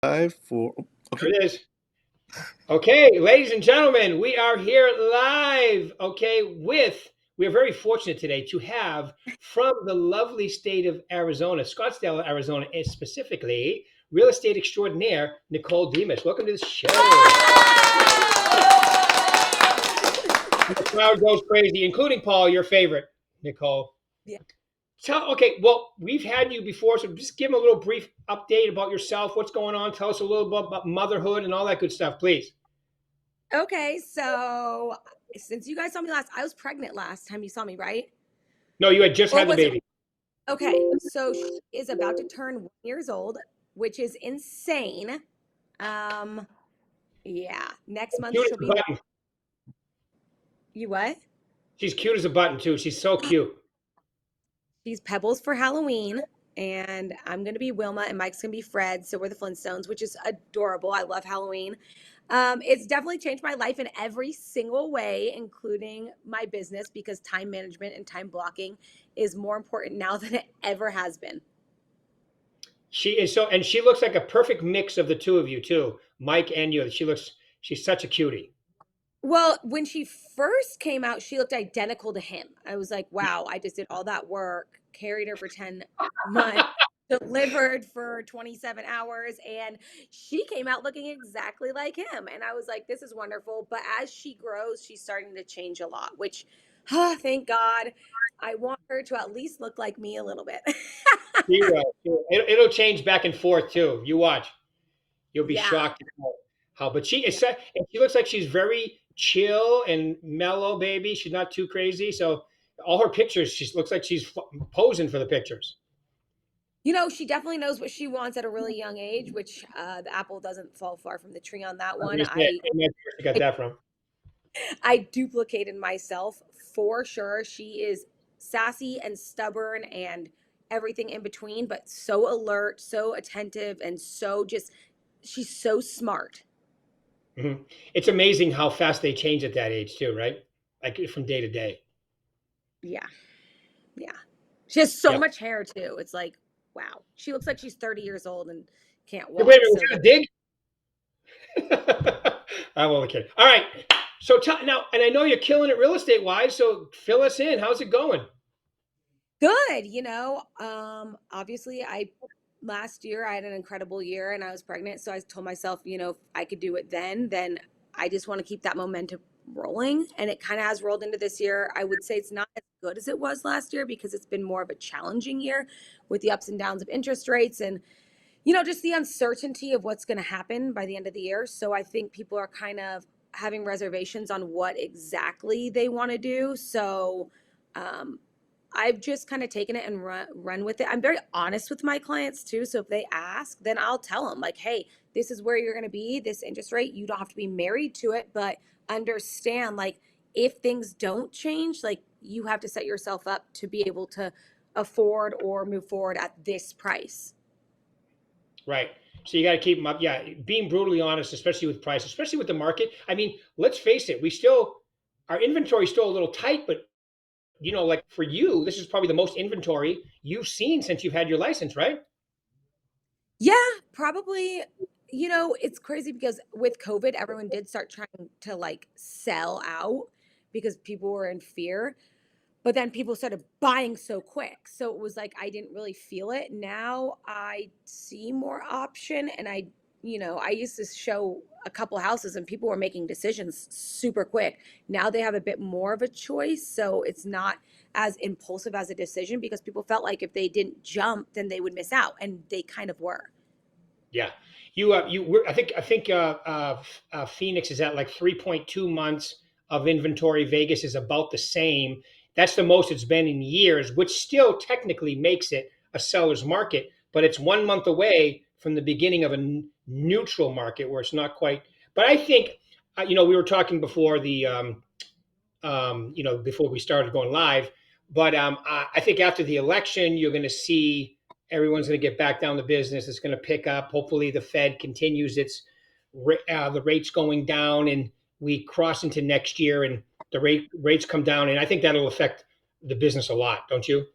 Five, four. There Okay. it is. Okay, ladies and gentlemen, we are here live. We are very fortunate today to have from the lovely state of Arizona, Scottsdale, Arizona, and specifically, real estate extraordinaire, Nicole Demas. Welcome to the show. The crowd goes crazy, including Paul, your favorite, Nicole. Yeah. Okay, well, we've had you before, so just give them a little brief update about yourself, what's going on. Tell us a little bit about motherhood and all that good stuff, please. Okay, so since you guys saw me last, I was pregnant last time you saw me, right? No, you had just Or had the was it? baby. Okay, so she is about to turn 1 years old, which is insane. Um, yeah, next month Cute as she'll a be. button. You what? She's cute as a button too. She's so cute. She's Pebbles for Halloween, and I'm gonna be Wilma, and Mike's gonna be Fred. So we're the Flintstones, which is adorable. I love Halloween. It's definitely changed my life in every single way, including my business, because time management and time blocking is more important now than it ever has been. She is so, and she looks like a perfect mix of the two of you too, Mike and you. She's such a cutie. Well, when she first came out, she looked identical to him. I was like, wow, I just did all that work, carried her for 10 months, delivered for 27 hours, and she came out looking exactly like him. And I was like, this is wonderful. But as she grows, she's starting to change a lot, which, thank God. I want her to at least look like me a little bit. She will. It'll change back and forth too. You watch. You'll be Yeah. shocked at how. But and she looks like she's very chill and mellow, baby. She's not too crazy. So all her pictures, she looks like she's posing for the pictures. She definitely knows what she wants at a really young age, which the apple doesn't fall far from the tree on that I'm one. just saying, I'm not sure where she got that from. I duplicated myself for sure. She is sassy and stubborn and everything in between, but so alert, so attentive, and she's so smart. Mhm. It's amazing how fast they change at that age too, right? Like from day to day. Yeah. Yeah. She has so Yep. much hair too. It's like, wow. She looks like she's 30 years old and can't Hey, wait a walk. minute, was So that that a dig? I'm only kidding. All right. So now, and I know you're killing it real estate wise. So fill us in. How's it going? good, obviously I last year I had an incredible year and I was pregnant. So I told myself, if I could do it then I just want to keep that momentum rolling. And it kind of has rolled into this year. I would say it's not as good as it was last year because it's been more of a challenging year with the ups and downs of interest rates and, just the uncertainty of what's going to happen by the end of the year. So I think people are kind of having reservations on what exactly they want to do. So, um, I've just kind of taken it and run with it. I'm very honest with my clients too. So if they ask, then I'll tell them like, hey, this is where you're going to be, this interest rate. You don't have to be married to it, but understand like if things don't change, like you have to set yourself up to be able to afford or move forward at this price. Right. So you got to keep them up. Yeah. Being brutally honest, especially with price, especially with the market. I mean, let's face it, our inventory is still a little tight, but like for you, this is probably the most inventory you've seen since you've had your license, right? Yeah, probably. It's crazy because with COVID, everyone did start trying to like sell out because people were in fear. But then people started buying so quick. So it was like I didn't really feel it. Now I see more option and I used to show a couple houses and people were making decisions super quick. Now they have a bit more of a choice, so it's not as impulsive as a decision because people felt like if they didn't jump then they would miss out and they kind of were. Yeah. I think Phoenix is at like 3.2 months of inventory. Vegas is about the same. That's the most it's been in years, which still technically makes it a seller's market, but it's 1 month away from the beginning of a neutral market where it's not quite. But I think, we were talking before before we started going live. But I think after the election, you're going to see everyone's going to get back down to business. It's going to pick up. Hopefully, the Fed continues the rates going down, and we cross into next year, and the rates come down, and I think that'll affect the business a lot, don't you?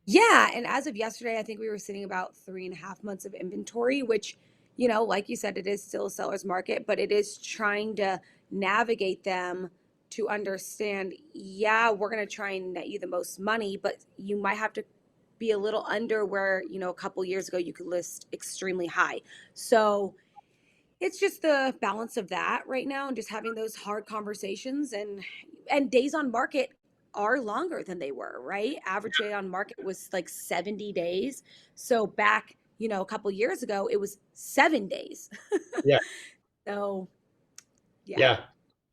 Yeah, and as of yesterday, I think we were sitting about 3.5 months of inventory, which, like you said, it is still a seller's market, but it is trying to navigate them to understand, yeah, we're going to try and net you the most money, but you might have to be a little under where, a couple years ago you could list extremely high. So it's just the balance of that right now and just having those hard conversations, and days on market are longer than they were, right? Average day on market was like 70 days. So back, a couple years ago, it was 7 days. Yeah. So yeah. Yeah.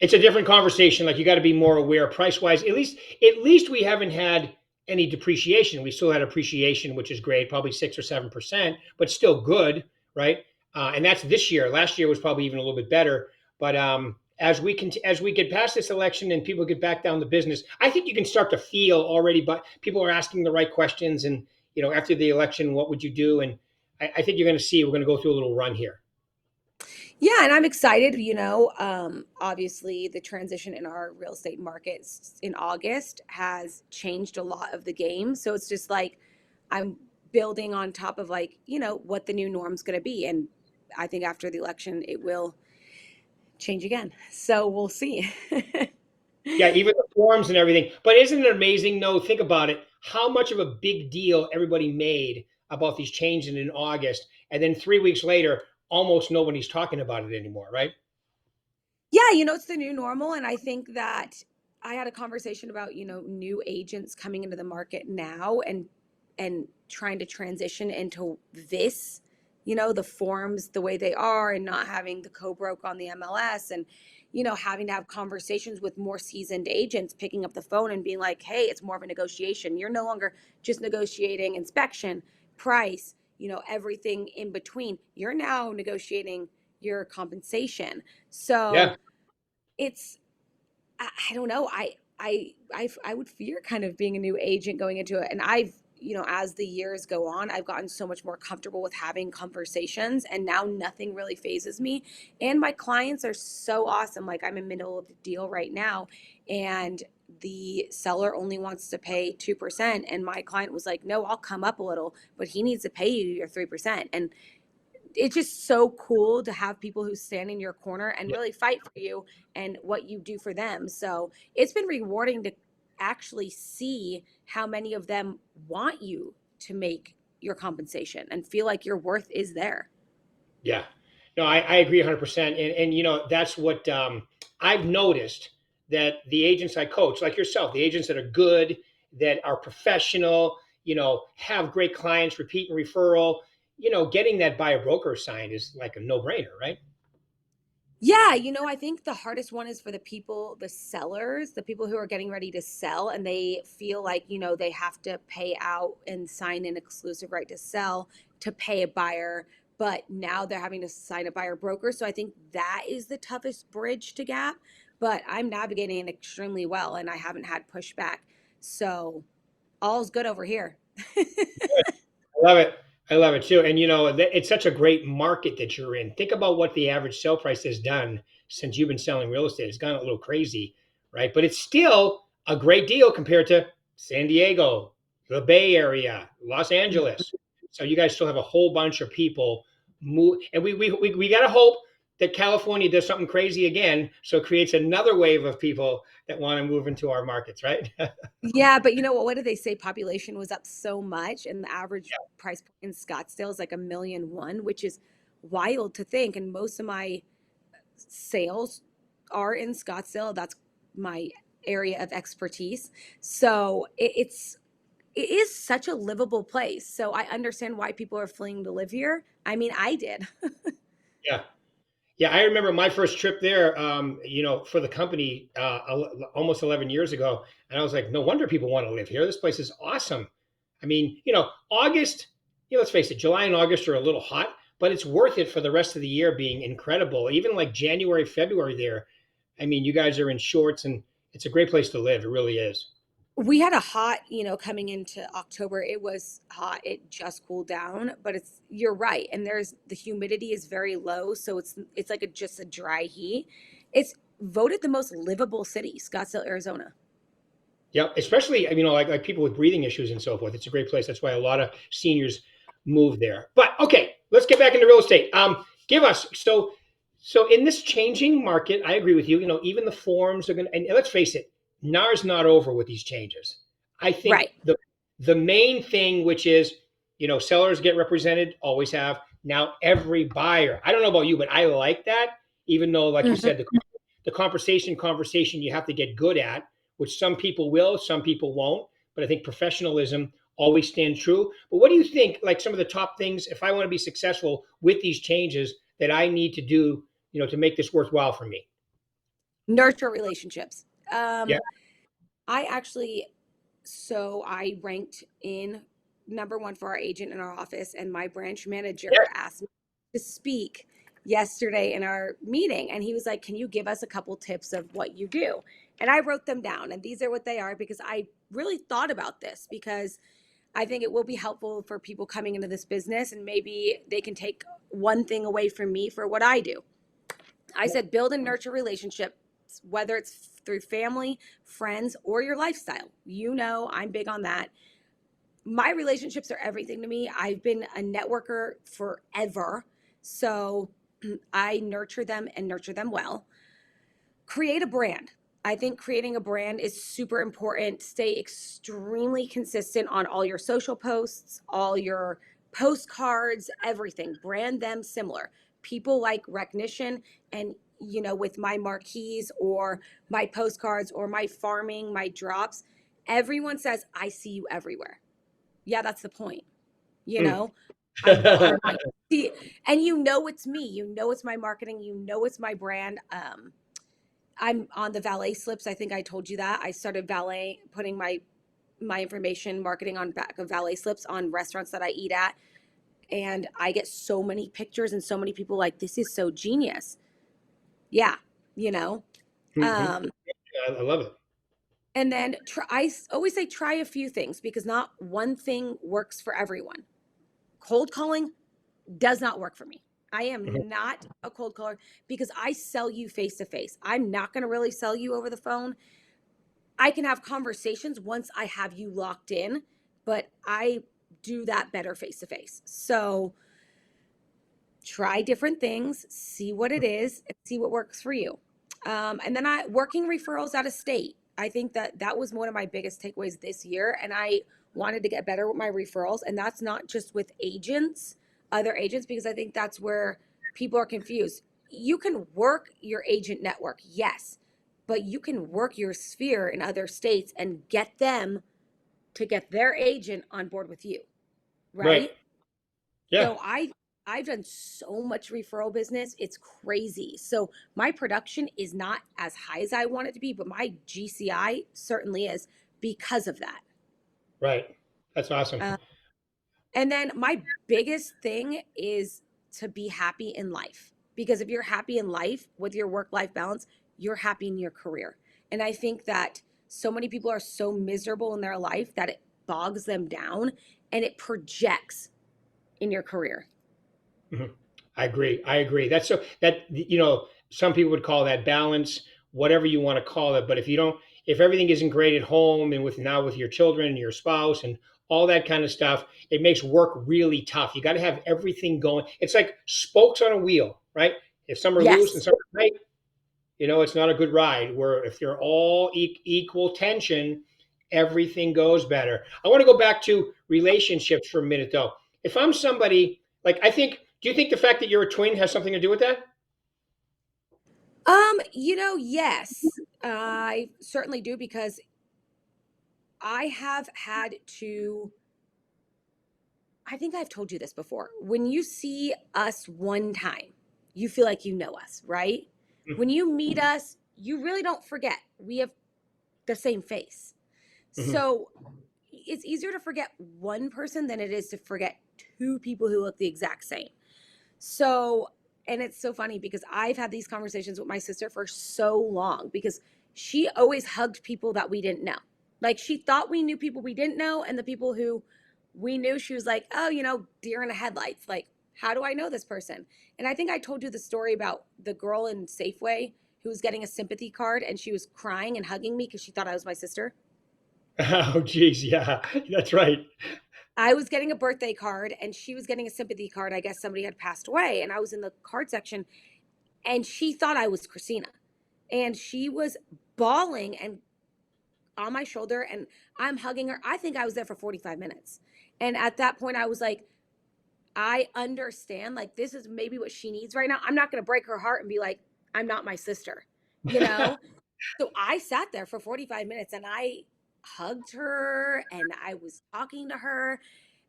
It's a different conversation. Like you got to be more aware price wise. At least we haven't had any depreciation. We still had appreciation, which is great, probably 6 or 7%, but still good, right? And that's this year. Last year was probably even a little bit better. But as we get past this election and people get back down to business, I think you can start to feel already. But people are asking the right questions, and after the election, what would you do? And I think you're going to see we're going to go through a little run here. Yeah, and I'm excited. Obviously, the transition in our real estate markets in August has changed a lot of the game. So it's just like I'm building on top of, like, what the new norm's going to be. And I think after the election, it will change again. So we'll see. Yeah, even the forms and everything. But isn't it amazing? No, think about it. How much of a big deal everybody made about these changes in August, and then 3 weeks later, almost nobody's talking about it anymore, right? Yeah, it's the new normal. And I think that I had a conversation about, new agents coming into the market now and trying to transition into this, the forms the way they are, and not having the co-broke on the MLS, and, having to have conversations with more seasoned agents, picking up the phone and being like, hey, it's more of a negotiation. You're no longer just negotiating inspection, price, everything in between. You're now negotiating your compensation. Yeah. So it's, I don't know. I would fear kind of being a new agent going into it. And I've, as the years go on, I've gotten so much more comfortable with having conversations, and now nothing really phases me. And my clients are so awesome. Like, I'm in the middle of the deal right now, and the seller only wants to pay 2%. And my client was like, no, I'll come up a little, but he needs to pay you your 3%. And it's just so cool to have people who stand in your corner and Yeah. really fight for you and what you do for them. So it's been rewarding to actually see how many of them want you to make your compensation and feel like your worth is there. Yeah. No, I agree 100%. And that's what I've noticed, that the agents I coach, like yourself, the agents that are good, that are professional, have great clients, repeat and referral, getting that buyer broker signed is like a no brainer, right? Yeah, I think the hardest one is for the people, the sellers, the people who are getting ready to sell, and they feel like, they have to pay out and sign an exclusive right to sell to pay a buyer, but now they're having to sign a buyer broker. So I think that is the toughest bridge to gap, but I'm navigating it extremely well and I haven't had pushback. So all's good over here. I love it. I love it too. And it's such a great market that you're in. Think about what the average sale price has done since you've been selling real estate. It's gone a little crazy, right? But it's still a great deal compared to San Diego, the Bay Area, Los Angeles. So you guys still have a whole bunch of people move, and we got to hope that California does something crazy again, so it creates another wave of people that want to move into our markets, right? Yeah, but you know what? What did they say? Population was up so much, and the average price in Scottsdale is like 1,000,001, which is wild to think. And most of my sales are in Scottsdale. That's my area of expertise. So it is such a livable place. So I understand why people are fleeing to live here. I mean, I did. Yeah. Yeah, I remember my first trip there, for the company almost 11 years ago. And I was like, no wonder people want to live here. This place is awesome. I mean, August, let's face it, July and August are a little hot, but it's worth it for the rest of the year being incredible. Even like January, February there. I mean, you guys are in shorts, and it's a great place to live. It really is. We had a hot, coming into October, it was hot. It just cooled down, but you're right. And the humidity is very low. So it's like just a dry heat. It's voted the most livable city, Scottsdale, Arizona. Yep, especially like people with breathing issues and so forth. It's a great place. That's why a lot of seniors move there. But okay, let's get back into real estate. Give us so in this changing market, I agree with you. You know, even the forms are going to, and let's face it, NAR's not over with these changes. I think Right. the main thing, which is, you know, sellers get represented, always have. Now every buyer. I don't know about you, but I like that. Even though, like you Mhm. said, the conversation you have to get good at, which some people will, some people won't. But I think professionalism always stand true. But what do you think, like some of the top things, if I want to be successful with these changes, that I need to do, you know, to make this worthwhile for me? Nurture relationships. Yeah. I actually, so I ranked in number one for our agent in our office, and my branch manager Yes. asked me to speak yesterday in our meeting. And he was like, can you give us a couple tips of what you do? And I wrote them down, and these are what they are because I really thought about this because I think it will be helpful for people coming into this business, and maybe they can take one thing away from me for what I do. I said, build and nurture relationships, whether it's through family, friends, or your lifestyle. You know, I'm big on that. My relationships are everything to me. I've been a networker forever. So I nurture them and nurture them well. Create a brand. I think creating a brand is super important. Stay extremely consistent on all your social posts, all your postcards, everything. Brand them similar. People like recognition, and you know, with my marquees or my postcards or my farming, my drops, everyone says, I see you everywhere. Yeah, that's the point. You Mm. know, I'm see, and you know it's me. You know it's my marketing. You know it's my brand. I'm on the valet slips. I think I told you that. I started valet, putting my information marketing on back of valet slips on restaurants that I eat at. And I get so many pictures and so many people like, this is so genius. Yeah, you know. Mhm. Um, I love it. and then I always say try a few things because not one thing works for everyone. Cold calling does not work for me. I Mhm. am not a cold caller because I sell you face to face. I'm not going to really sell you over the phone. I can have conversations once I have you locked in, but I do that better face to face. So try different things, see what it is, and see what works for you. And then I working referrals out of state. I think that that was one of my biggest takeaways this year, and I wanted to get better with my referrals. And that's not just with agents, other agents, because I think that's where people are confused. You can work your agent network, yes, but you can work your sphere in other states and get them to get their agent on board with you, Right. right? Yeah. So I've done so much referral business. It's crazy. So my production is not as high as I want it to be, but my GCI certainly is because of that. Right. That's awesome. Uh, and then my biggest thing is to be happy in life. Because if you're happy in life with your work life balance, you're happy in your career. And I think that so many people are so miserable in their life that it bogs them down and it projects in your career. Mhm. I agree. I agree. That's so that you know, some people would call that balance, whatever you want to call it. But if you don't, if everything isn't great at home and with now with your children and your spouse and all that kind of stuff, it makes work really tough. You got to have everything going. It's like spokes on a wheel, right? If some are loose and Yes. some are tight, you know, it's not a good ride. Where if they're all equal tension, everything goes better. I want to go back to relationships for a minute, though. If I'm somebody like, I think, do you think the fact that you're a twin has something to do with that? Yes, I certainly do because I have had to, I think I've told you this before. When you see us one time, you feel like you know us, right? When you meet us, you really don't forget. We have the same face. Mm-hmm. So it's easier to forget one person than it is to forget two people who look the exact same. So, and it's so funny because I've had these conversations with my sister for so long because she always hugged people that we didn't know. Like she thought we knew people we didn't know, and the people who we knew, she was like, oh, deer in the headlights. Like, how do I know this person? And I think I told you the story about the girl in Safeway who was getting a sympathy card and she was crying and hugging me because she thought I was my sister. Oh, geez, yeah, that's right. I was getting a birthday card and she was getting a sympathy card. I guess somebody had passed away, and I was in the card section, and she thought I was Christina, and she was bawling and on my shoulder, and I'm hugging her. I think I was there for 45 minutes. And at that point I was like, I understand, like, this is maybe what she needs right now. I'm not going to break her heart and be like, I'm not my sister, you know? So I sat there for 45 minutes and I hugged her and I was talking to her.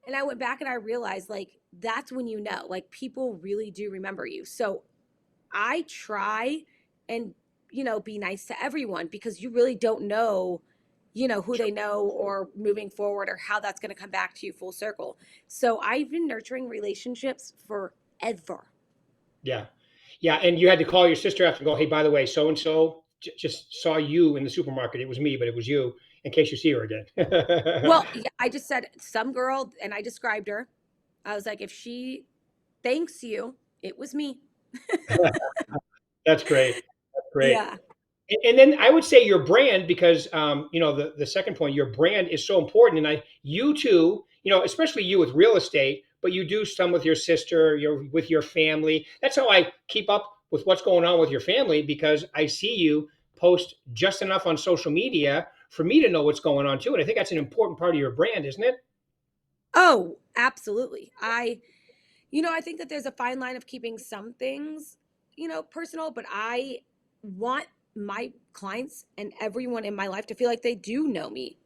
And I went back and I realized, like, that's when you know, like, people really do remember you. So I try and, be nice to everyone because you really don't know, who they know or moving forward or how that's going to come back to you full circle. So I've been nurturing relationships forever. Yeah. Yeah. And you had to call your sister after and go, hey, by the way, so and so just saw you in the supermarket. It was me, but it was you in case you see her again. Well, yeah, I just said some girl and I described her. I was like, if she thanks you, it was me. That's great. That's great. Yeah. And then I would say your brand, because the second point, your brand is so important. And you too, especially you with real estate, but you do some with your sister, with your family. That's how I keep up with what's going on with your family, because I see you post just enough on social media for me to know what's going on too. And I think that's an important part of your brand, isn't it? Oh, absolutely. I think that there's a fine line of keeping some things, personal, but I want my clients and everyone in my life to feel like they do know me,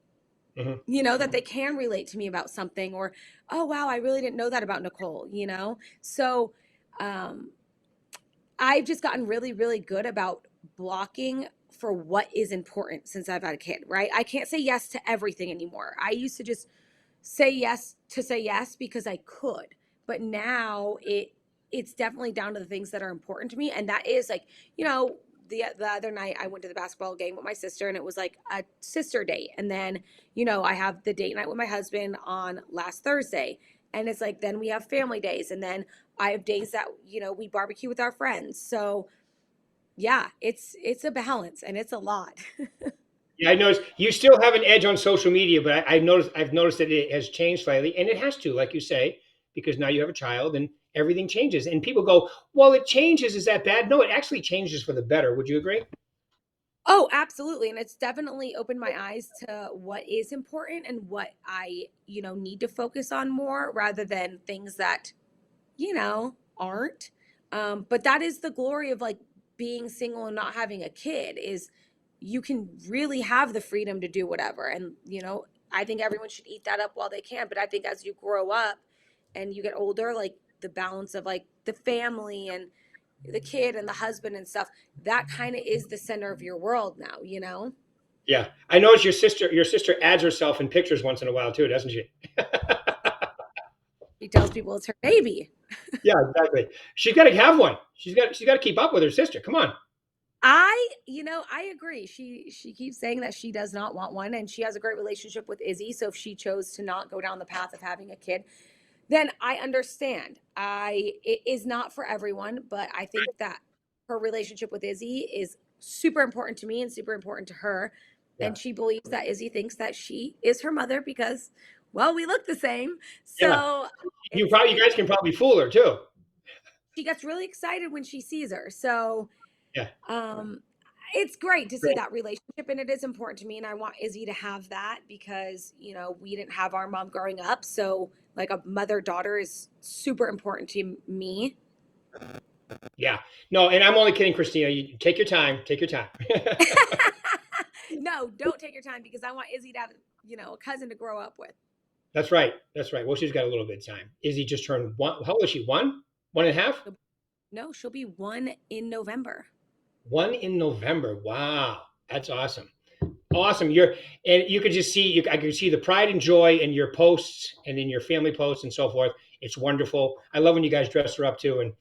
Hmm. that they can relate to me about something, or, oh, wow, I really didn't know that about Nicole. So, um, I've just gotten really, really good about blocking for what is important since I've had a kid, right? I can't say yes to everything anymore. I used to just say yes to say yes because I could. But now it's definitely down to the things that are important to me. And that is like, the other night I went to the basketball game with my sister and it was like a sister date. And then, I have the date night with my husband on last Thursday. And it's like then we have family days and then I have days that, we barbecue with our friends. So yeah, it's a balance and it's a lot. Yeah, I noticed you still have an edge on social media, but I've noticed that it has changed slightly, and it has to, like you say, because now you have a child and everything changes. And people go, "Well, it changes. Is that bad?" No, it actually changes for the better. Would you agree? Oh, absolutely. And it's definitely opened my eyes to what is important and what I, need to focus on more rather than things that, aren't. But that is the glory of like being single and not having a kid is you can really have the freedom to do whatever. And, I think everyone should eat that up while they can. But I think as you grow up and you get older, like the balance of like the family and the kid and the husband and stuff, that kind of is the center of your world now. Yeah, I noticed your sister adds herself in pictures once in a while too, doesn't she? She tells people it's her baby. Yeah, exactly. She's got to have one. She's got to keep up with her sister. Come on. I agree. She keeps saying that she does not want one and she has a great relationship with Izzy, so if she chose to not go down the path of having a kid, then I understand. It is not for everyone, but I think that her relationship with Izzy is super important to me and super important to her. Yeah, And she believes that Izzy thinks that she is her mother because, well, we look the same. yeah. So You it's probably you it's guys can probably fool her too. she gets really excited when she sees her. So Yeah, um it's great to see great. that relationship and it is important to me and I want Izzy to have that because, we didn't have our mom growing up. So like a mother daughter is super important to me. Yeah. No, and I'm only kidding, Christina. You take your time. Take your time. No, don't take your time because I want Izzy to have, a cousin to grow up with. That's right. That's right. Well, she's got a little bit of time. Izzy just turned one. How old is she? One? One and a half? No, she'll be 1 in November. One in November. Wow. That's awesome. Awesome. And you could just see, I could see the pride and joy in your posts and in your family posts and so forth. It's wonderful. I love when you guys dress her up too and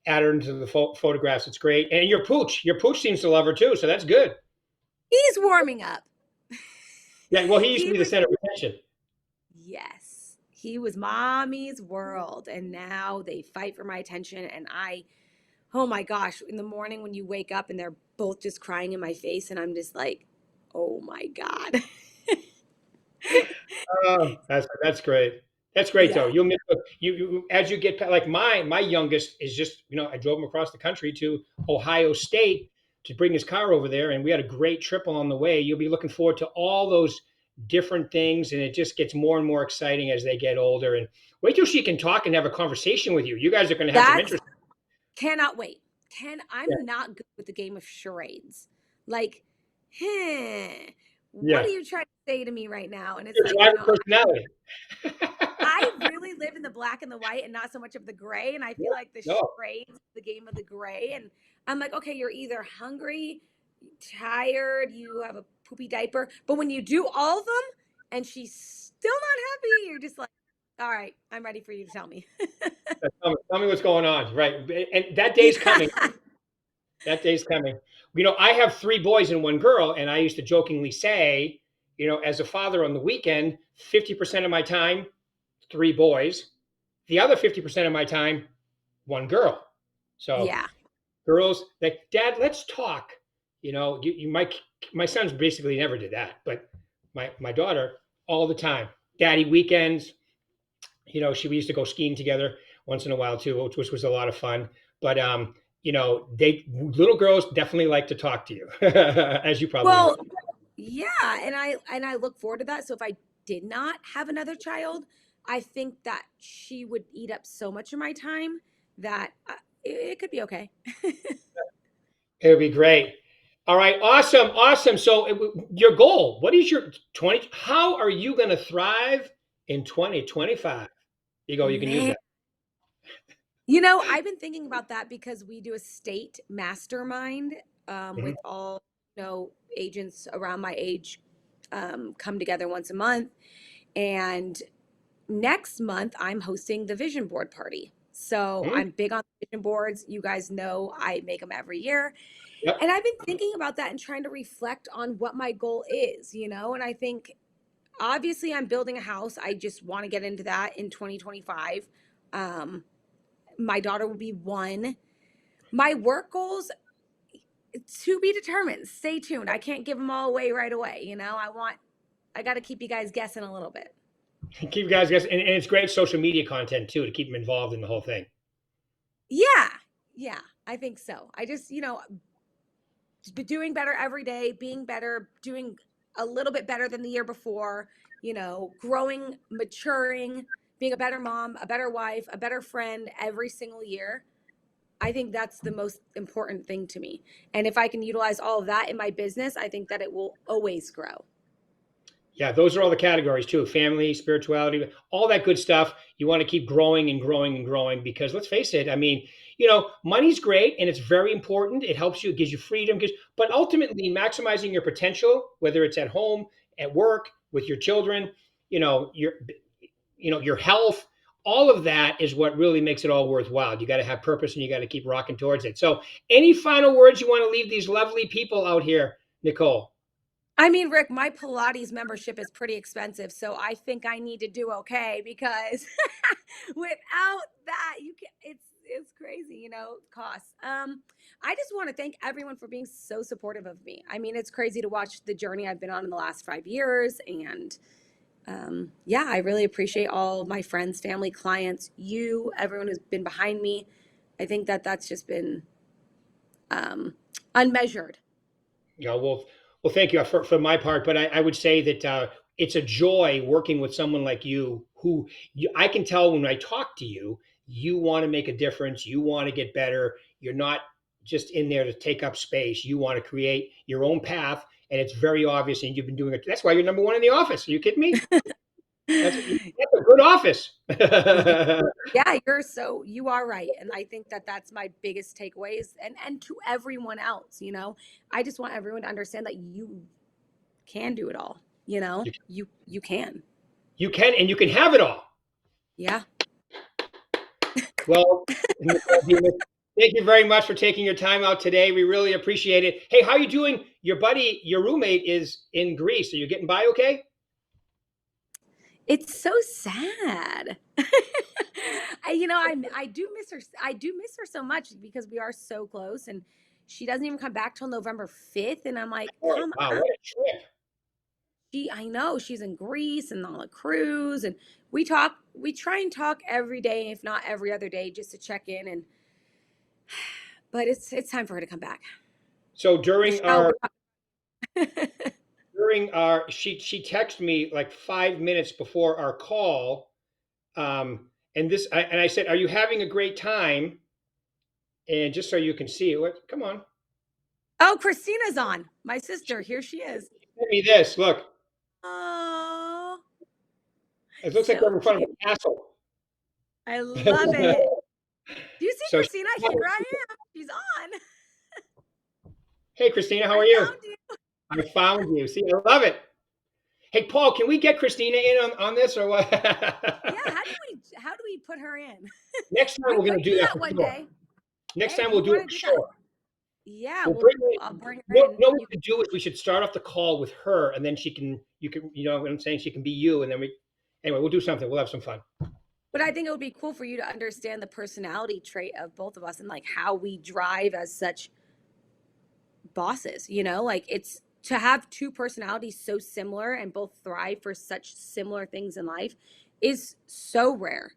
add her into the photographs. It's great. And your pooch seems to love her too. So that's good. He's warming up. Yeah. Well, he used to He be the was, center of attention. yes, he was mommy's world. And now they fight for my attention. And oh my gosh, in the morning when you wake up and they're both just crying in my face, and I'm just like, oh my God. Oh, that's great. That's great though. Yeah, You'll miss you as you get like my youngest is just I drove him across the country to Ohio State to bring his car over there, and we had a great trip along the way. You'll be looking forward to all those different things, and it just gets more and more exciting as they get older. And wait till she can talk and have a conversation with you. You guys are going to have some that's interest. cannot wait. Yeah, I'm not good with the game of charades. Like, what yeah. are you trying to say to me right now? And it's Your like, driver personality. I really live in the black and the white and not so much of the gray. And I feel like the No, charades, the game of the gray. And I'm like, okay, you're either hungry, tired, you have a poopy diaper. But when you do all of them and she's still not happy, you're just like, all right, I'm ready for you to tell me. tell me what's going on, right? And that day's coming. Yeah. That day's coming. I have three boys and one girl, and I used to jokingly say, as a father on the weekend, 50% of my time, three boys. The other 50% of my time, one girl. So Yeah. girls, like, Dad, let's talk. My sons basically never did that, but my daughter all the time. Daddy weekends, we used to go skiing together once in a while too, which was a lot of fun. But they little girls definitely like to talk to you, as you probably know. Well, yeah, and I look forward to that. So if I did not have another child, I think that she would eat up so much of my time that it could be okay. It would be great. All right, awesome, awesome. So your goal, what is your 20? How are you going to thrive in 2025? You can use Man, that. I've been thinking about that because we do a state mastermind Mhm. with all agents around my age come together once a month, and next month I'm hosting the vision board party. So Mhm. I'm big on vision boards. You guys know I make them every year. Yep. And I've been thinking about that and trying to reflect on what my goal is. And I think obviously I'm building a house. I just want to get into that in 2025. Um, my daughter will be one. My work goals to be determined. Stay tuned. I can't give them all away right away. I got to keep you guys guessing a little bit. Keep you guys guessing, and it's great social media content too to keep them involved in the whole thing. Yeah. Yeah, I think so. I just doing better every day, being better, doing a little bit better than the year before, growing, maturing, being a better mom, a better wife, a better friend every single year. I think that's the most important thing to me. And if I can utilize all of that in my business, I think that it will always grow. Yeah, those are all the categories too: family, spirituality, all that good stuff. You want to keep growing and growing and growing because let's face it, I mean, money's great and it's very important. It helps you, it gives you freedom, but ultimately maximizing your potential, whether it's at home, at work, with your children, your your health, all of that is what really makes it all worthwhile. You got to have purpose and you got to keep rocking towards it. So, any final words you want to leave these lovely people out here, Nicole? I mean, Rick, my Pilates membership is pretty expensive, so I think I need to do okay because without that, you can it's crazy, costs. I just want to thank everyone for being so supportive of me. I mean, it's crazy to watch the journey I've been on in the last 5 years, and yeah, I really appreciate all my friends, family, clients, everyone who's been behind me. I think that that's just been um, unmeasured. Well, thank you for my part, but I would say that it's a joy working with someone like you, who I can tell when I talk to you, you want to make a difference, you want to get better. You're not just in there to take up space. You want to create your own path, and it's very obvious. And you've been doing it. That's why you're number one in the office. Are you kidding me? That's a good office. Yeah, you are right. And I think that that's my biggest takeaways and to everyone else. I just want everyone to understand that you can do it all. you, You can. you can, and you can have it all. Yeah. Well, Nicole Demas, thank you very much for taking your time out today. We really appreciate it. Hey, how are you doing? Your buddy, your roommate is in Greece. Are you getting by okay? It's so sad. I do miss her. I do miss her so much because we are so close and she doesn't even come back till November 5th and I'm like, Boy, "Come wow, on." what a trip. I know she's in Greece and on a cruise and we talk we try and talk every day, if not every other day, just to check in. And but it's time for her to come back. So Michelle, she texted me like 5 minutes before our call, and I said, "Are you having a great time?" And just so you can see it, come on, oh, Christina's on. My sister, here she is. send me this. Look, Oh, it looks like so we're in front of cute. a castle. I love it. Do you see So, Christina? Here I am. She's on. hey, Christina, how I are you? found you. I found you. See, I love it. Hey, Paul, can we get Christina in on this or what? Yeah, how do we put her in? Next time We we're going might to do do that that for one sure. day. Next Hey, time if we'll you do it want to for do that, sure. yeah, We'll bring I'll bring her no, in. no, what we could do is we should start off the call with her, and then you can, you know what I'm saying? She can be you, and then anyway, we'll do something. We'll have some fun. But I think it would be cool for you to understand the personality trait of both of us and like how we drive as such bosses, like it's to have two personalities so similar and both thrive for such similar things in life is so rare.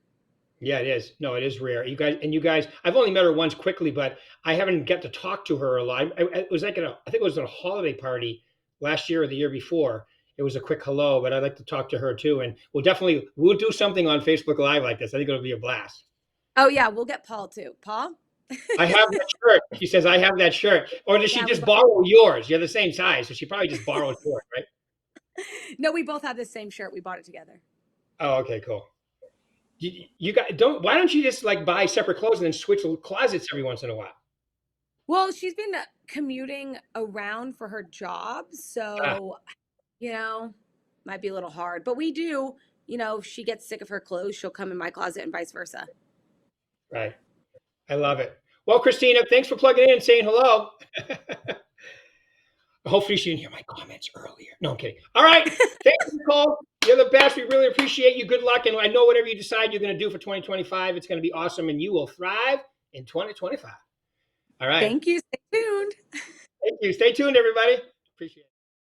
Yeah, it is. No, it is rare. You guys, I've only met her once quickly, but I haven't get to talk to her a lot. It was like I think it was at a holiday party last year or the year before. It was a quick hello, but I'd like to talk to her too. And we'll do something on Facebook Live like this. I think it'll be a blast. Oh yeah, we'll get Paul too. Paul? I have that shirt. She says I have that shirt. Or does she Yeah, we just both borrow yours? You're the same size, so she probably just borrowed yours, right? no, we both have the same shirt. We bought it together. Oh, okay, cool. You got don't. Why don't you just like buy separate clothes and then switch closets every once in a while? Well, she's been commuting around for her job, Ah, so you know, might be a little hard. But we do, if she gets sick of her clothes, she'll come in my closet and vice versa. right. I love it. Well, Christina, thanks for plugging in and saying hello. Hopefully, she didn't hear my comments earlier. No, I'm kidding. All right. Thanks, Nicole. You're the best. We really appreciate you. Good luck. And I know whatever you decide you're going to do for 2025, it's going to be awesome and you will thrive in 2025. All right. Thank you. Stay tuned. Thank you. Stay tuned, everybody. Appreciate it.